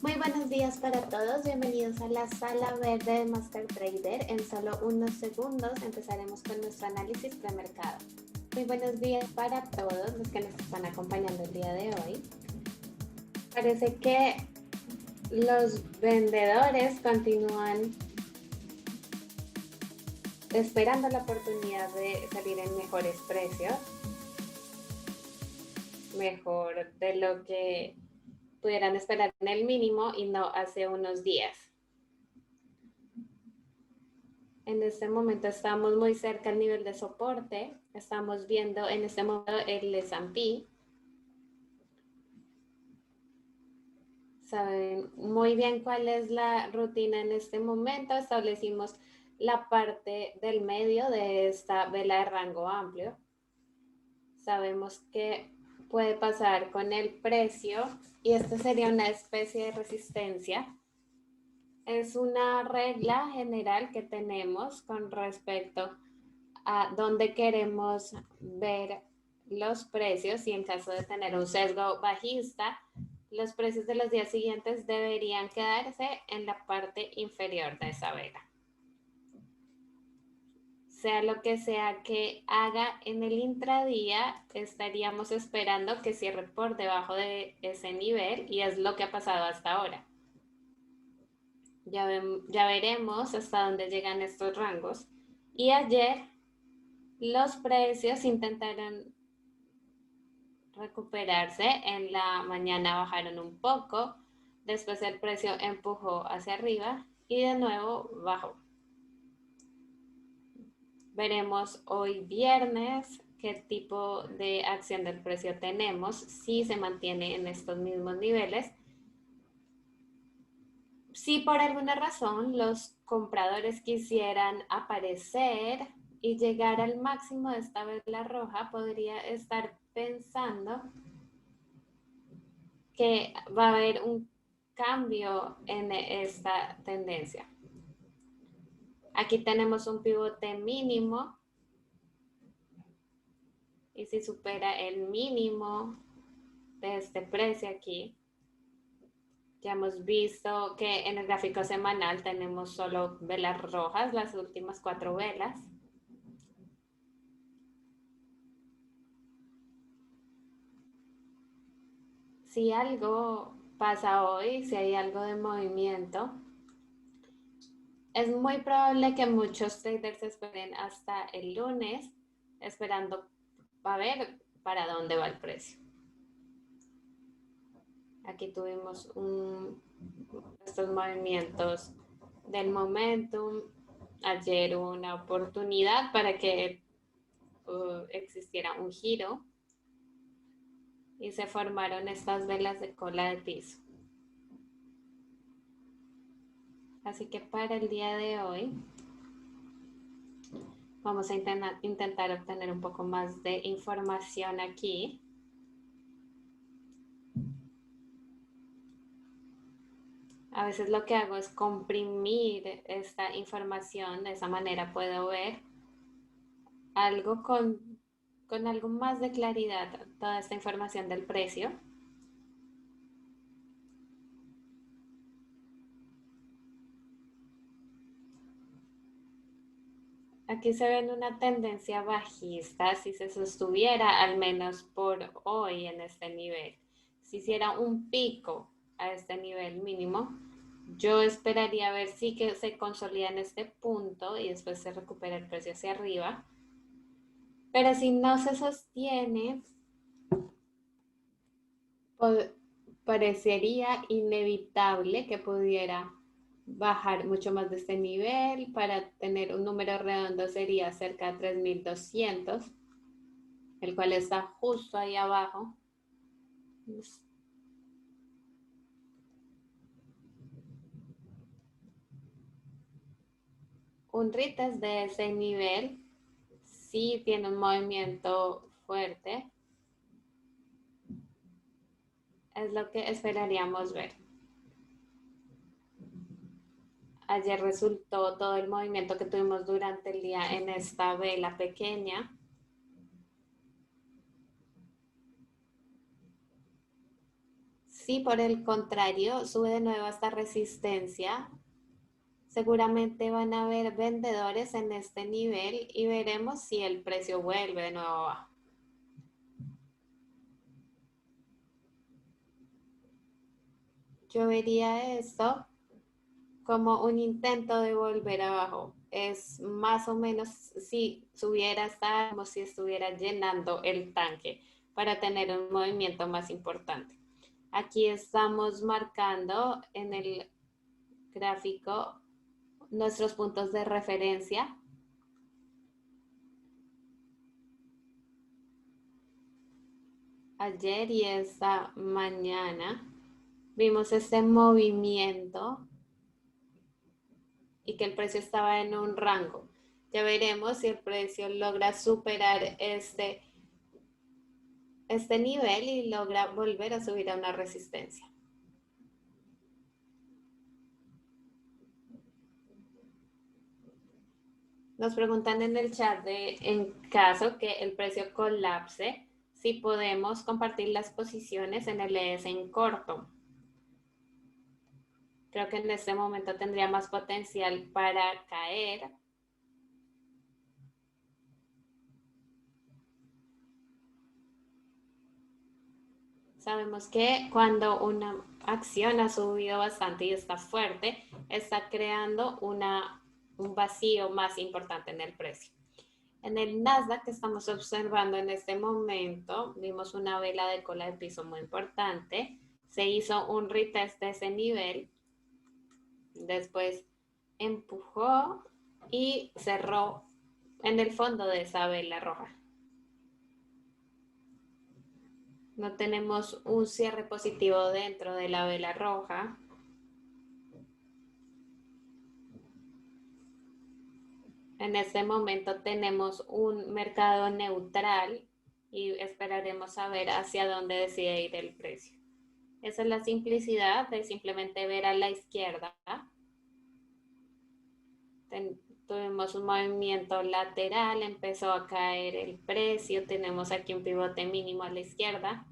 Muy buenos días para todos, bienvenidos a la sala verde de Master Trader. En solo unos segundos empezaremos con nuestro análisis premercado. Muy buenos días para todos los que nos están acompañando el día de hoy. Parece que los vendedores continúan esperando la oportunidad de salir en mejores precios, mejor de lo que pudieran esperar en el mínimo y no hace unos días. En este momento estamos muy cerca al nivel de soporte. Estamos viendo en este momento el S&P. Saben muy bien cuál es la rutina en este momento. Establecimos la parte del medio de esta vela de rango amplio. Sabemos que puede pasar con el precio y esta sería una especie de resistencia. Es una regla general que tenemos con respecto a dónde queremos ver los precios y en caso de tener un sesgo bajista, los precios de los días siguientes deberían quedarse en la parte inferior de esa vela. Sea lo que sea que haga en el intradía, estaríamos esperando que cierre por debajo de ese nivel y es lo que ha pasado hasta ahora. Ya veremos hasta dónde llegan estos rangos. Y ayer los precios intentaron recuperarse, en la mañana bajaron un poco, después el precio empujó hacia arriba y de nuevo bajó. Veremos hoy viernes qué tipo de acción del precio tenemos, si se mantiene en estos mismos niveles. Si por alguna razón los compradores quisieran aparecer y llegar al máximo de esta vela roja, podría estar pensando que va a haber un cambio en esta tendencia. Aquí tenemos un pivote mínimo y si supera el mínimo de este precio aquí, ya hemos visto que en el gráfico semanal tenemos solo velas rojas, las últimas 4 velas. Si algo pasa hoy, si hay algo de movimiento, es muy probable que muchos traders esperen hasta el lunes esperando a ver para dónde va el precio. Aquí tuvimos estos movimientos del momentum. Ayer hubo una oportunidad para que existiera un giro y se formaron estas velas de cola de piso. Así que para el día de hoy vamos a intentar obtener un poco más de información aquí. A veces lo que hago es comprimir esta información, de esa manera puedo ver algo con algo más de claridad, toda esta información del precio. Aquí se ve una tendencia bajista, si se sostuviera al menos por hoy en este nivel. Si hiciera un pico a este nivel mínimo, yo esperaría ver si que se consolida en este punto y después se recupera el precio hacia arriba. Pero si no se sostiene, parecería inevitable que pudiera bajar mucho más de este nivel. Para tener un número redondo sería cerca de 3.200, el cual está justo ahí abajo. Un retest de ese nivel sí tiene un movimiento fuerte. Es lo que esperaríamos ver. Ayer resultó todo el movimiento que tuvimos durante el día en esta vela pequeña. Si por el contrario sube de nuevo esta resistencia, seguramente van a haber vendedores en este nivel y veremos si el precio vuelve de nuevo abajo. Yo vería esto como un intento de volver abajo. Es más o menos si subiera hasta como si estuviera llenando el tanque para tener un movimiento más importante. Aquí estamos marcando en el gráfico nuestros puntos de referencia. Ayer y esta mañana vimos este movimiento y que el precio estaba en un rango. Ya veremos si el precio logra superar este nivel y logra volver a subir a una resistencia. Nos preguntan en el chat de en caso que el precio colapse, si podemos compartir las posiciones en el ES en corto. Creo que en este momento tendría más potencial para caer. Sabemos que cuando una acción ha subido bastante y está fuerte, está creando un vacío más importante en el precio. En el Nasdaq que estamos observando en este momento, vimos una vela de cola de piso muy importante. Se hizo un retest de ese nivel. Después empujó y cerró en el fondo de esa vela roja. No tenemos un cierre positivo dentro de la vela roja. En este momento tenemos un mercado neutral y esperaremos a ver hacia dónde decide ir el precio. Esa es la simplicidad de simplemente ver a la izquierda. Tuvimos un movimiento lateral, empezó a caer el precio, tenemos aquí un pivote mínimo a la izquierda.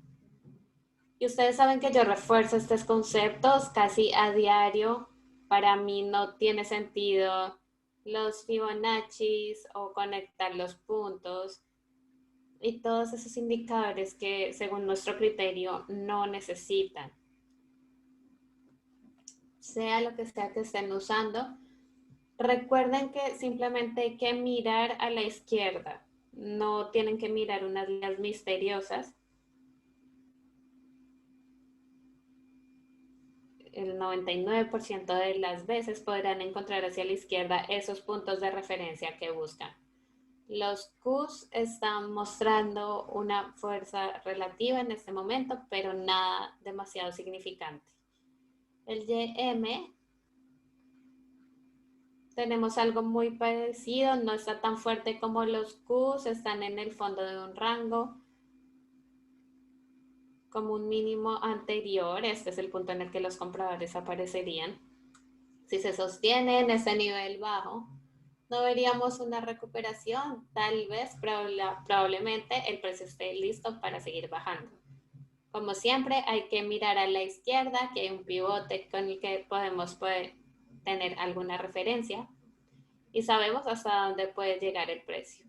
Y ustedes saben que yo refuerzo estos conceptos casi a diario. Para mí no tiene sentido los Fibonacci o conectar los puntos y todos esos indicadores que según nuestro criterio no necesitan. Sea lo que sea que estén usando, recuerden que simplemente hay que mirar a la izquierda. No tienen que mirar unas líneas misteriosas. El 99% de las veces podrán encontrar hacia la izquierda esos puntos de referencia que buscan. Los Qs están mostrando una fuerza relativa en este momento, pero nada demasiado significante. El YM, tenemos algo muy parecido, no está tan fuerte como los Qs, están en el fondo de un rango como un mínimo anterior. Este es el punto en el que los compradores aparecerían. Si se sostiene en ese nivel bajo, no veríamos una recuperación. Tal vez, probablemente, el precio esté listo para seguir bajando. Como siempre, hay que mirar a la izquierda, que hay un pivote con el que podemos tener alguna referencia y sabemos hasta dónde puede llegar el precio.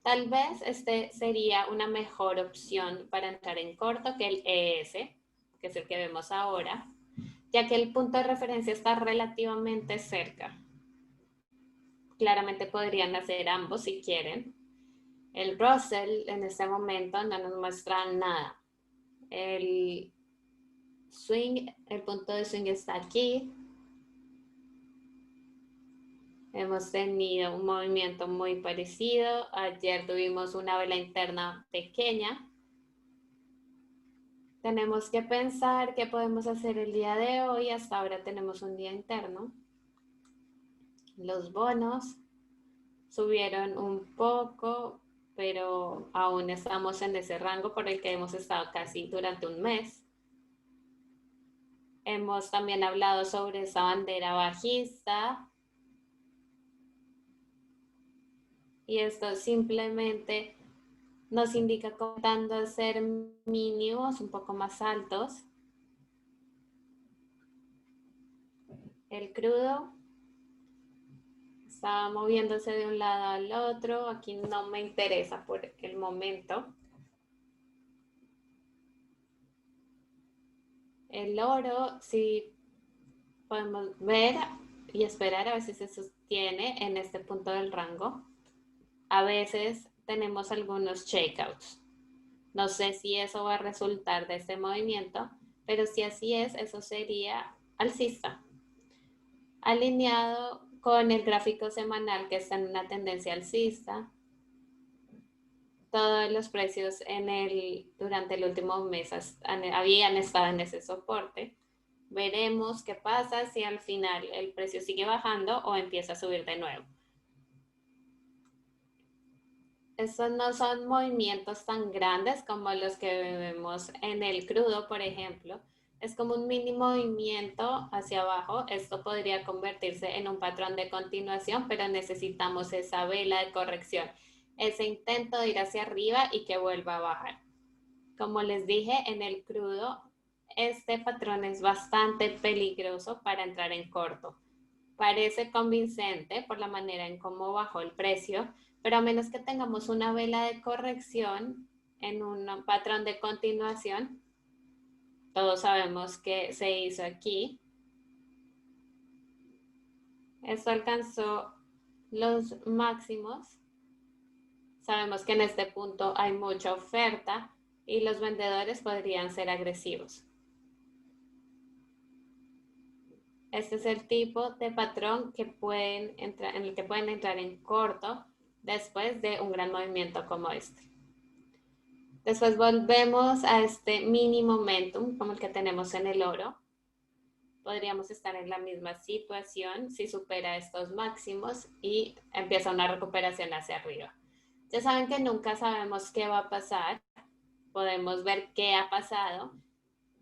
Tal vez este sería una mejor opción para entrar en corto que el ES, que es el que vemos ahora, ya que el punto de referencia está relativamente cerca. Claramente podrían hacer ambos si quieren. El Russell en este momento no nos muestra nada. El swing, el punto de swing está aquí. Hemos tenido un movimiento muy parecido. Ayer tuvimos una vela interna pequeña. Tenemos que pensar qué podemos hacer el día de hoy. Hasta ahora tenemos un día interno. Los bonos subieron un poco, pero aún estamos en ese rango por el que hemos estado casi durante un mes. Hemos también hablado sobre esa bandera bajista. Y esto simplemente nos indica contando ser mínimos un poco más altos. El crudo está moviéndose de un lado al otro. Aquí no me interesa por el momento. El oro, sí podemos ver y esperar a ver si se sostiene en este punto del rango. A veces tenemos algunos shakeouts. No sé si eso va a resultar de este movimiento, pero si así es, eso sería alcista. Alineado con el gráfico semanal que está en una tendencia alcista, todos los precios durante el último mes habían estado en ese soporte. Veremos qué pasa si al final el precio sigue bajando o empieza a subir de nuevo. Estos no son movimientos tan grandes como los que vemos en el crudo, por ejemplo. Es como un mini movimiento hacia abajo. Esto podría convertirse en un patrón de continuación, pero necesitamos esa vela de corrección, ese intento de ir hacia arriba y que vuelva a bajar. Como les dije, en el crudo, este patrón es bastante peligroso para entrar en corto. Parece convincente por la manera en cómo bajó el precio, pero a menos que tengamos una vela de corrección en un patrón de continuación, todos sabemos que se hizo aquí. Esto alcanzó los máximos. Sabemos que en este punto hay mucha oferta y los vendedores podrían ser agresivos. Este es el tipo de patrón que en el que pueden entrar en corto después de un gran movimiento como este. Después volvemos a este mini momentum como el que tenemos en el oro. Podríamos estar en la misma situación si supera estos máximos y empieza una recuperación hacia arriba. Ya saben que nunca sabemos qué va a pasar. Podemos ver qué ha pasado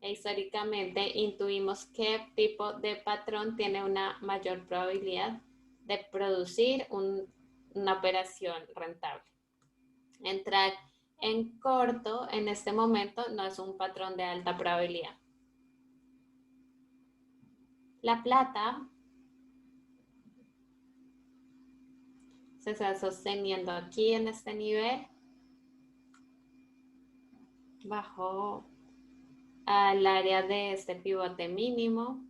e históricamente intuimos qué tipo de patrón tiene una mayor probabilidad de producir una operación rentable. Entrar en corto en este momento no es un patrón de alta probabilidad. La plata se está sosteniendo aquí en este nivel. Bajó al área de este pivote mínimo.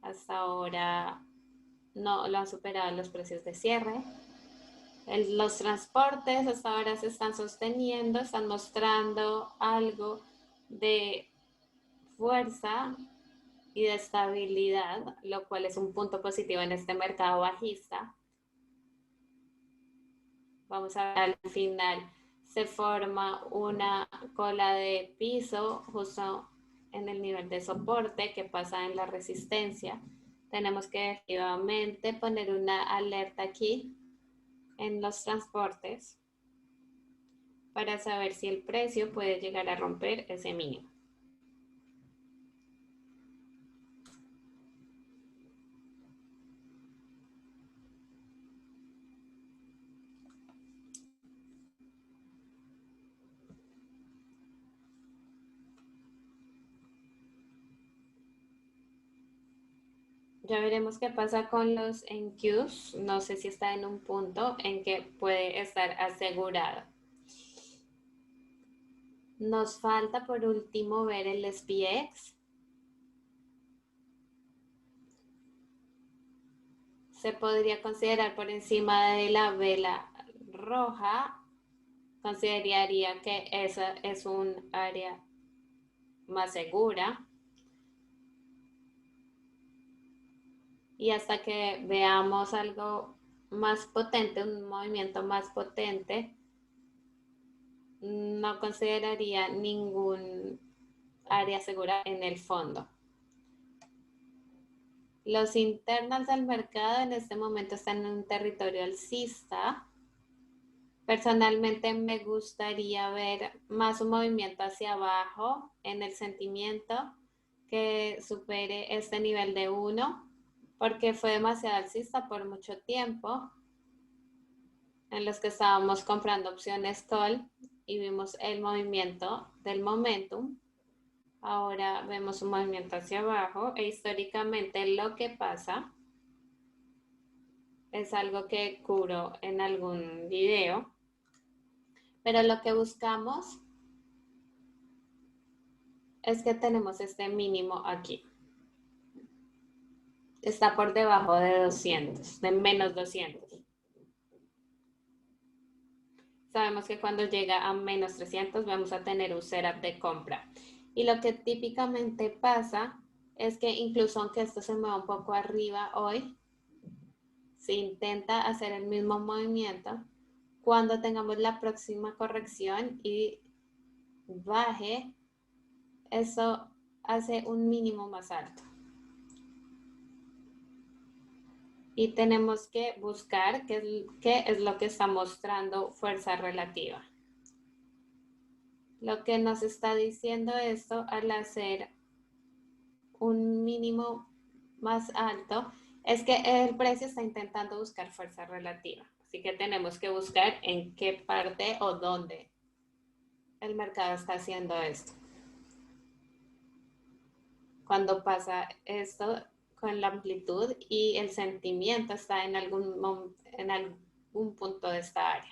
Hasta ahora no lo han superado los precios de cierre. Los transportes hasta ahora se están sosteniendo, están mostrando algo de fuerza y de estabilidad, lo cual es un punto positivo en este mercado bajista. Vamos a ver al final se forma una cola de piso justo en el nivel de soporte que pasa en la resistencia. Tenemos que efectivamente poner una alerta aquí en los transportes para saber si el precio puede llegar a romper ese mínimo. Ya veremos qué pasa con los NQs. No sé si está en un punto en que puede estar asegurado. Nos falta por último ver el SPX. Se podría considerar por encima de la vela roja. Consideraría que esa es un área más segura. Y hasta que veamos algo más potente, un movimiento más potente, no consideraría ningún área segura en el fondo. Los internals del mercado en este momento están en un territorio alcista. Personalmente me gustaría ver más un movimiento hacia abajo en el sentimiento que supere este nivel de 1, porque fue demasiado alcista por mucho tiempo en los que estábamos comprando opciones call y vimos el movimiento del momentum. Ahora vemos un movimiento hacia abajo e históricamente lo que pasa es algo que cubro en algún video, pero lo que buscamos es que tenemos este mínimo aquí. Está por debajo de 200, de menos 200. Sabemos que cuando llega a menos 300 vamos a tener un setup de compra. Y lo que típicamente pasa es que incluso aunque esto se mueva un poco arriba hoy, se intenta hacer el mismo movimiento cuando tengamos la próxima corrección y baje, eso hace un mínimo más alto. Y tenemos que buscar qué es lo que está mostrando fuerza relativa. Lo que nos está diciendo esto al hacer un mínimo más alto es que el precio está intentando buscar fuerza relativa. Así que tenemos que buscar en qué parte o dónde el mercado está haciendo esto. Cuando pasa esto con la amplitud y el sentimiento está en algún punto de esta área.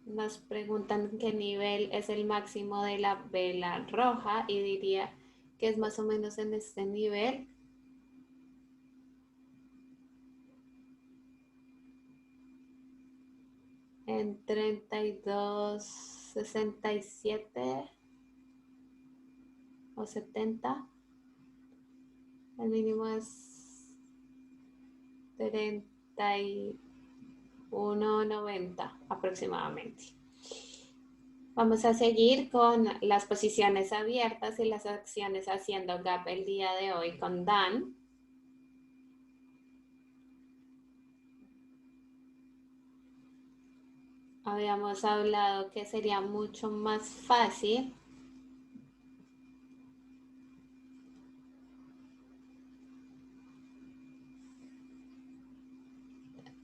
Nos preguntan qué nivel es el máximo de la vela roja y diría que es más o menos en este nivel. En 32.67 o 70. El mínimo es 31.90 aproximadamente. Vamos a seguir con las posiciones abiertas y las acciones haciendo gap el día de hoy con Dan. Habíamos hablado que sería mucho más fácil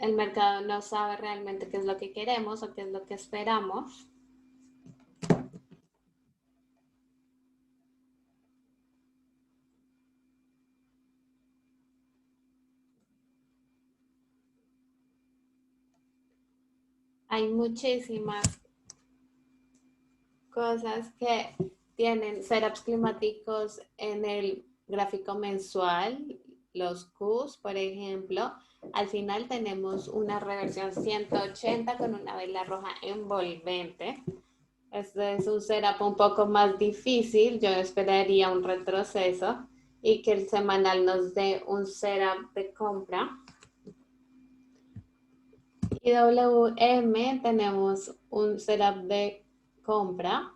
el mercado no sabe realmente qué es lo que queremos o qué es lo que esperamos. Hay muchísimas cosas que tienen setups climáticos en el gráfico mensual, los Qs, por ejemplo. Al final tenemos una reversión 180 con una vela roja envolvente. Este es un setup un poco más difícil. Yo esperaría un retroceso y que el semanal nos dé un setup de compra. IWM tenemos un setup de compra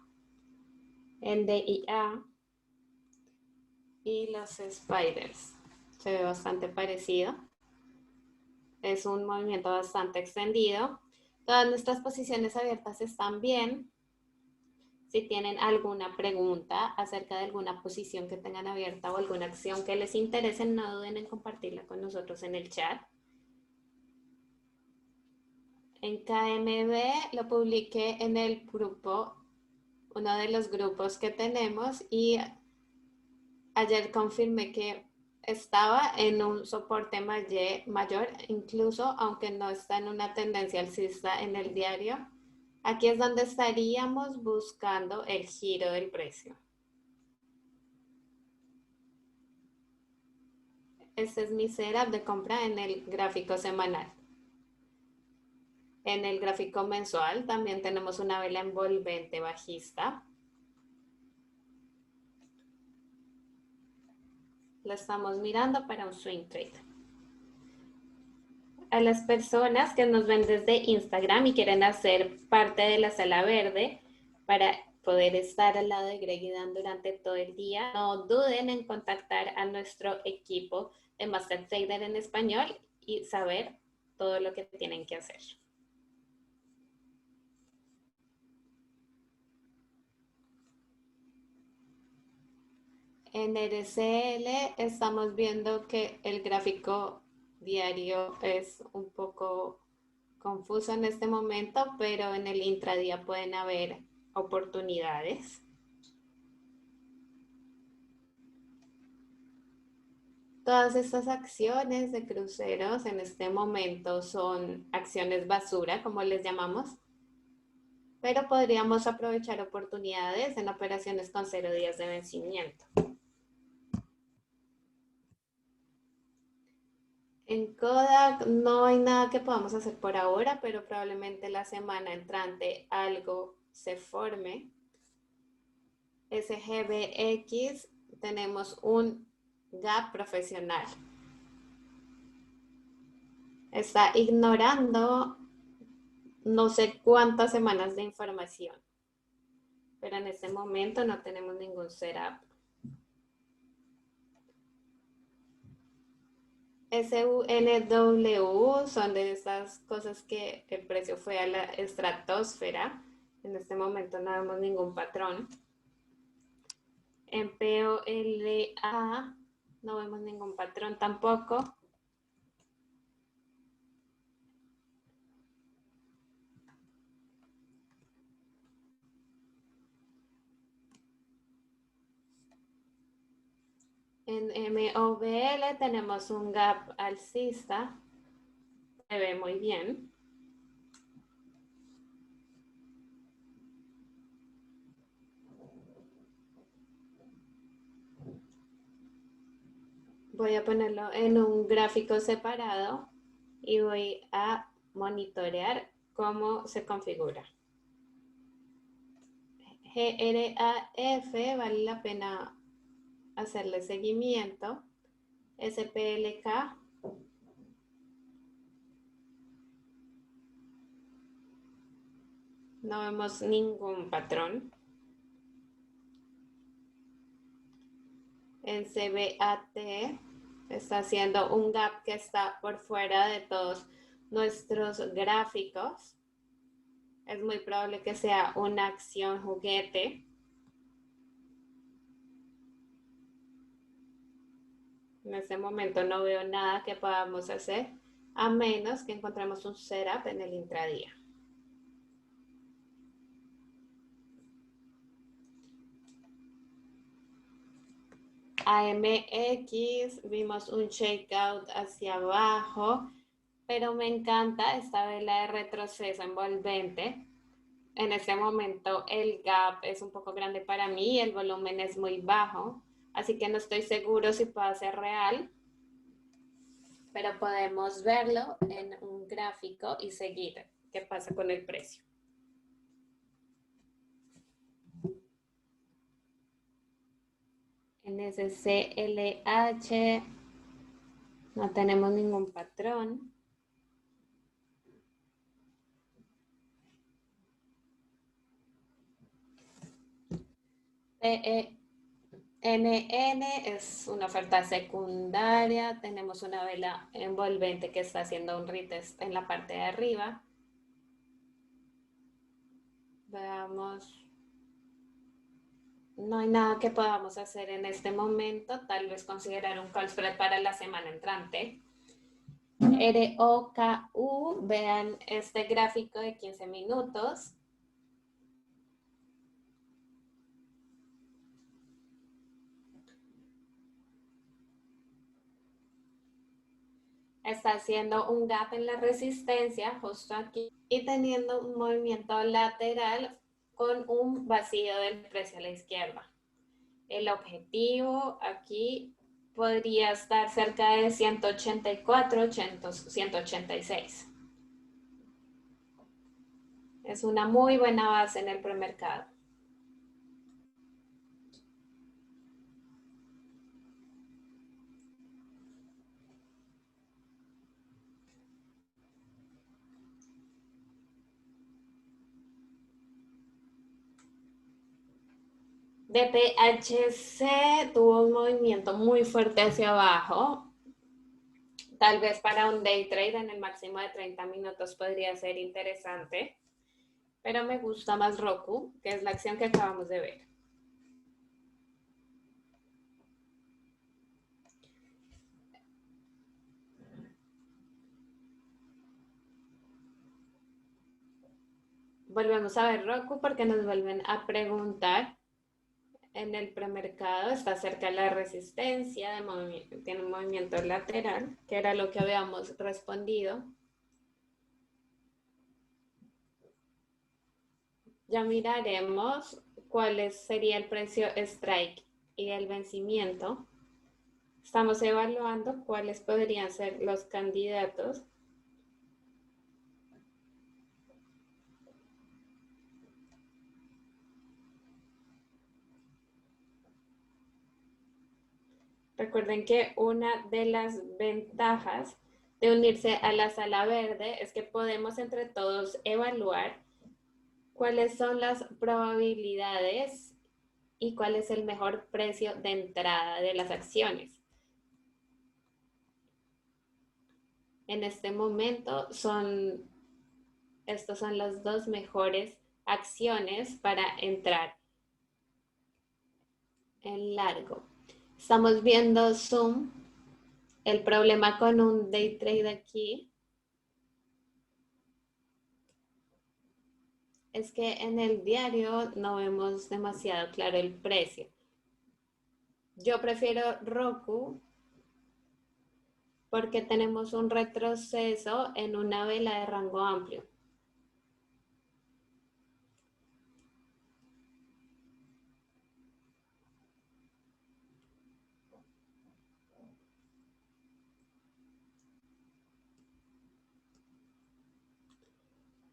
en DIA y los spiders. Se ve bastante parecido. Es un movimiento bastante extendido. Todas nuestras posiciones abiertas están bien. Si tienen alguna pregunta acerca de alguna posición que tengan abierta o alguna acción que les interese, no duden en compartirla con nosotros en el chat. En KMB lo publiqué en el grupo, uno de los grupos que tenemos, y ayer confirmé que estaba en un soporte mayor, incluso aunque no está en una tendencia alcista en el diario. Aquí es donde estaríamos buscando el giro del precio. Este es mi setup de compra en el gráfico semanal. En el gráfico mensual también tenemos una vela envolvente bajista. La estamos mirando para un swing trade. A las personas que nos ven desde Instagram y quieren hacer parte de la sala verde para poder estar al lado de Greg y Dan durante todo el día, no duden en contactar a nuestro equipo de Master Trader en español y saber todo lo que tienen que hacer. En RCL estamos viendo que el gráfico diario es un poco confuso en este momento, pero en el intradía pueden haber oportunidades. Todas estas acciones de cruceros en este momento son acciones basura, como les llamamos, pero podríamos aprovechar oportunidades en operaciones con 0 días de vencimiento. En Kodak no hay nada que podamos hacer por ahora, pero probablemente la semana entrante algo se forme. SGBX tenemos un gap profesional. Está ignorando no sé cuántas semanas de información, pero en este momento no tenemos ningún setup. SUNW son de esas cosas que el precio fue a la estratosfera. En este momento no vemos ningún patrón. En POLA no vemos ningún patrón tampoco. En MOBL tenemos un gap alcista. Se ve muy bien. Voy a ponerlo en un gráfico separado y voy a monitorear cómo se configura. GRAF vale la pena hacerle seguimiento. SPLK no vemos ningún patrón. En CBAT está haciendo un gap que está por fuera de todos nuestros gráficos. Es muy probable que sea una acción juguete. En este momento no veo nada que podamos hacer a menos que encontremos un setup en el intradía. AMX, vimos un shakeout hacia abajo, pero me encanta esta vela de retroceso envolvente. En este momento el gap es un poco grande para mí, el volumen es muy bajo, así que no estoy seguro si puede ser real, pero podemos verlo en un gráfico y seguir qué pasa con el precio. En SCLH no tenemos ningún patrón. NN es una oferta secundaria. Tenemos una vela envolvente que está haciendo un retest en la parte de arriba. Veamos. No hay nada que podamos hacer en este momento. Tal vez considerar un call spread para la semana entrante. ROKU, vean este gráfico de 15 minutos. Está haciendo un gap en la resistencia justo aquí y teniendo un movimiento lateral con un vacío del precio a la izquierda. El objetivo aquí podría estar cerca de 184, 186. Es una muy buena base en el premercado. DPHC tuvo un movimiento muy fuerte hacia abajo. Tal vez para un day trade en el máximo de 30 minutos podría ser interesante. Pero me gusta más Roku, que es la acción que acabamos de ver. volvemos a ver Roku porque nos vuelven a preguntar en el premercado, está cerca de la resistencia, tiene un movimiento lateral, que era lo que habíamos respondido. Ya miraremos cuál sería el precio strike y el vencimiento. Estamos evaluando cuáles podrían ser los candidatos. Recuerden que una de las ventajas de unirse a la sala verde es que podemos entre todos evaluar cuáles son las probabilidades y cuál es el mejor precio de entrada de las acciones. En este momento estos son las dos mejores acciones para entrar en largo. Estamos viendo Zoom. El problema con un day trade aquí es que en el diario no vemos demasiado claro el precio. Yo prefiero Roku porque tenemos un retroceso en una vela de rango amplio.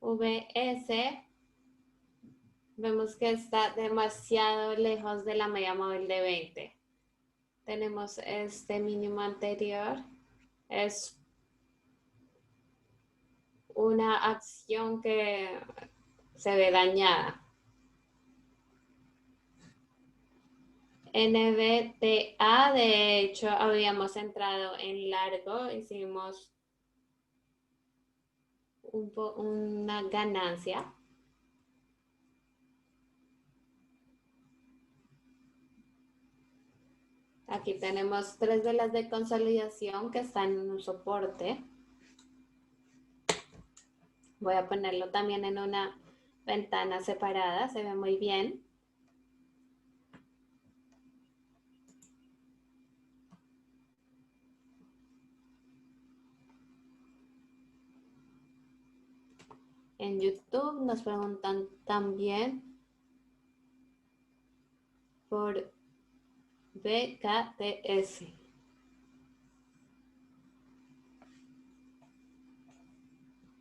VS, vemos que está demasiado lejos de la media móvil de 20. Tenemos este mínimo anterior. Es una acción que se ve dañada. NVDA, de hecho, habíamos entrado en largo, hicimos una ganancia. Aquí tenemos 3 velas de consolidación que están en un soporte. Voy a ponerlo también en una ventana separada, se ve muy bien. En YouTube nos preguntan también por BKTS.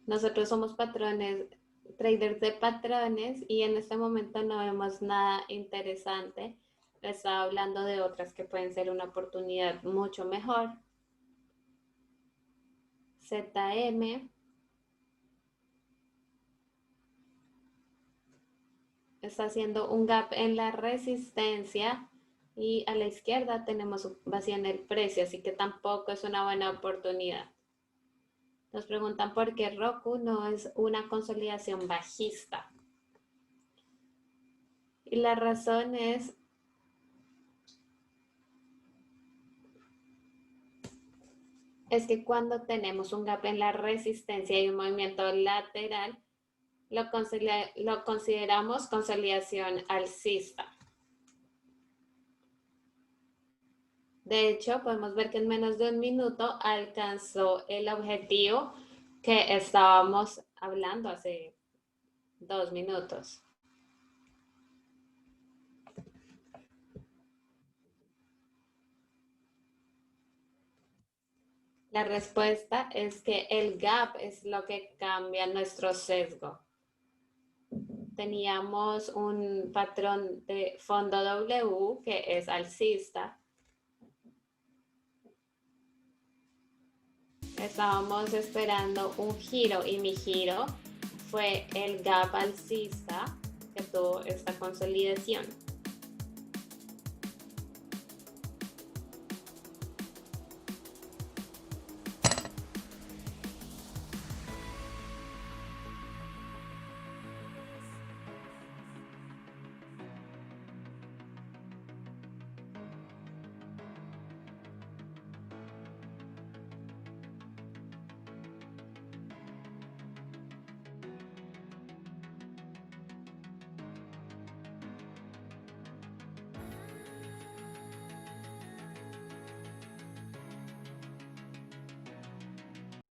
Nosotros somos traders de patrones y en este momento no vemos nada interesante. Estaba hablando de otras que pueden ser una oportunidad mucho mejor. ZM. Está haciendo un gap en la resistencia y a la izquierda tenemos un vacío en el precio, así que tampoco es una buena oportunidad. Nos preguntan por qué Roku no es una consolidación bajista. Y la razón es que cuando tenemos un gap en la resistencia y un movimiento lateral, lo consideramos consolidación alcista. De hecho, podemos ver que en menos de un minuto alcanzó el objetivo que estábamos hablando hace 2 minutos. La respuesta es que el gap es lo que cambia nuestro sesgo. Teníamos un patrón de fondo W que es alcista. Estábamos esperando un giro y mi giro fue el gap alcista que tuvo esta consolidación.